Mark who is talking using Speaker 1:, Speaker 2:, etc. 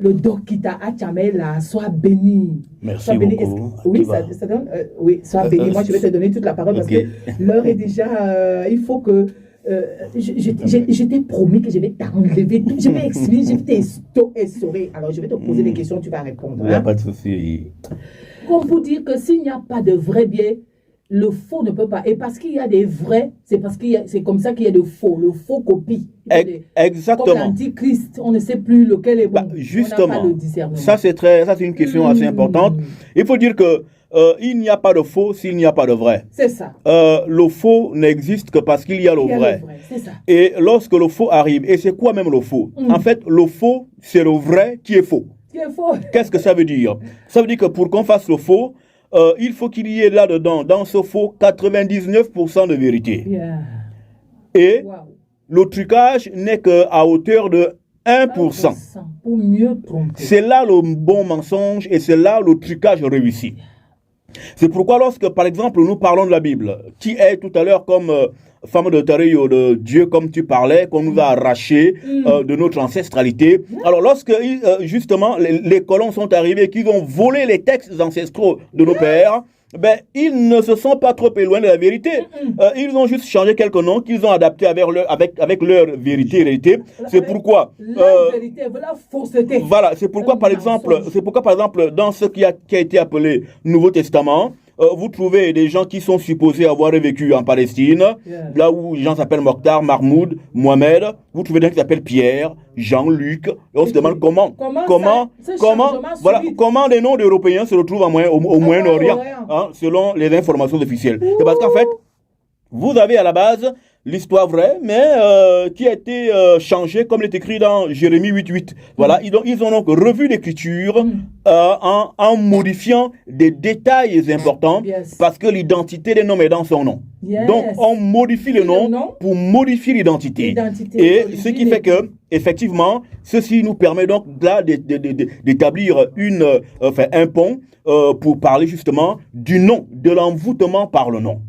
Speaker 1: le Dokita Achamela soit béni.
Speaker 2: Merci
Speaker 1: Soit béni.
Speaker 2: beaucoup.
Speaker 1: Oui, ça donne. Oui, soit béni. Moi, je vais te donner toute la parole parce que l'heure est déjà. Il faut que. Je t'ai promis que je vais t'enlever. Je vais expliquer, je vais t'essorer. Alors, je vais te poser des questions, tu vas répondre.
Speaker 2: Il n'y a pas de souci.
Speaker 1: Comme pour dire que s'il n'y a pas de vrai bien, le faux ne peut pas. Et parce qu'il y a des vrais, c'est comme ça qu'il y a de faux. Le faux copie.
Speaker 2: Exactement.
Speaker 1: Comme l'antichrist, on ne sait plus lequel est bon.
Speaker 2: Justement.
Speaker 1: On n'a pas le discernement.
Speaker 2: Ça, c'est une question assez importante. Il faut dire que il n'y a pas de faux s'il n'y a pas de vrai.
Speaker 1: C'est ça.
Speaker 2: Le faux n'existe que parce qu'il y a le vrai.
Speaker 1: C'est ça.
Speaker 2: Et lorsque le faux arrive, et c'est quoi même le faux? En fait, le faux, c'est le vrai qui est faux. Qu'est-ce que ça veut dire? Ça veut dire que pour qu'on fasse le faux, il faut qu'il y ait là-dedans, dans ce faux, 99% de vérité.
Speaker 1: Yeah.
Speaker 2: Et le trucage n'est qu'à hauteur de 1%.
Speaker 1: Pour mieux tromper.
Speaker 2: C'est là le bon mensonge et c'est là le trucage réussi. C'est pourquoi lorsque, par exemple, nous parlons de la Bible, qui est tout à l'heure comme femme de Tario, de Dieu, comme tu parlais, qu'on nous a arraché de notre ancestralité. Alors lorsque, justement, les colons sont arrivés, qu'ils ont volé les textes ancestraux de nos pères, ben, ils ne se sont pas trop éloignés de la vérité. Ils ont juste changé quelques noms qu'ils ont adaptés avec leur vérité, réalité. C'est pourquoi...
Speaker 1: la vérité, la fausseté.
Speaker 2: Voilà, c'est pourquoi, par exemple, dans ce qui a été appelé Nouveau Testament, vous trouvez des gens qui sont supposés avoir vécu en Palestine, là où les gens s'appellent Mokhtar, Mahmoud, Mohamed. Vous trouvez des gens qui s'appellent Pierre, Jean-Luc. Et on se demande comment des noms d'Européens se retrouvent au Moyen-Orient, hein, selon les informations officielles. C'est parce qu'en fait, vous avez à la base l'histoire vraie, mais qui a été changée, comme il est écrit dans Jérémie 8.8. Voilà, ils ont donc revu l'écriture en modifiant des détails importants, parce que l'identité des noms est dans son nom. Donc, on modifie le nom pour modifier l'identité. Et ce qui fait que, effectivement, ceci nous permet donc là d'établir un pont pour parler justement du nom, de l'envoûtement par le nom.